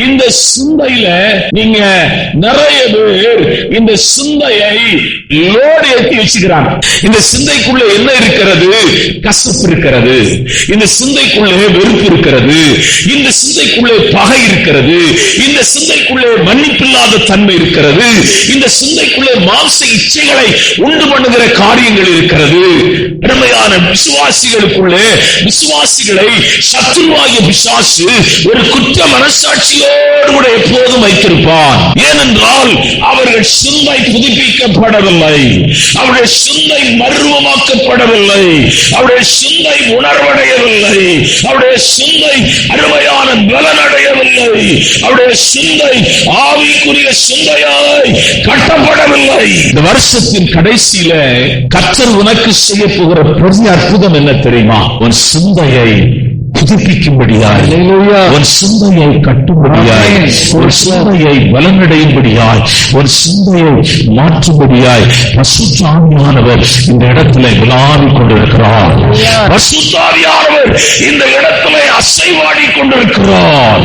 இந்த சிந்தையில நீங்க நிறைய பேர் இந்த சிந்தையை லோடு ஏற்றி வச்சுக்கிறாங்க. இந்த சிந்தைக்குள்ள என்ன இருக்கிறது? கசப்பு இருக்கிறது. இந்த சிந்தைக்குள்ளே வெறுப்பு இருக்கிறது. இந்த சிந்தைக்குள்ளே பகை இருக்கிறது. இந்த சிந்தைக்குள்ளே மன்னிப்பில்லாத தன்மை இருக்கிறது. இந்த சிந்தைக்குள்ளே மாம்ச இச்சைகளை உண்டு பண்ணுகிற காரியங்கள் இருக்கிறது. அருமையான விசுவாசிகளுக்குள்ளே விசுவாசிகளை சத்துருவாகிய பிசாசு ஒரு குற்ற மனசாட்சியோடு கூட எப்போதும் வைத்திருப்பான். ஏனென்றால் அவர்கள் சிந்தை புதுப்பிக்கப்படவில்லை, அவருடைய சிந்தை மர்வமாக்கப்படவில்லை, அவருடைய சிந்தை உணர்வடையவில்லை, அவருடைய சிந்தை அருமையான பலனடையவில்லை, அவருடைய சிந்தை ஆவிக்குரிய சிந்தையாய் கட்டப்படவில்லை. இந்த வருஷத்தின் கடைசியில கர்த்தர் உனக்கு செய்ய போகிற பெரிய அற்புதம் என்ன தெரியுமா? உன் சிந்தையை புதுப்பிக்கும்படியாய், உன் சிந்தையை கட்டும்படியாய், உன் சிந்தையை பலனடையும்படியாய், உன் சிந்தையை மாற்றும்படியாய் பரிசுத்த ஆவியானவர் இந்த இடத்திலே விளையாடிக் கொண்டிருக்கிறார். பரிசுத்த ஆவியானவர் இந்த இடத்திலே அசைவாடிக் கொண்டிருக்கிறார்.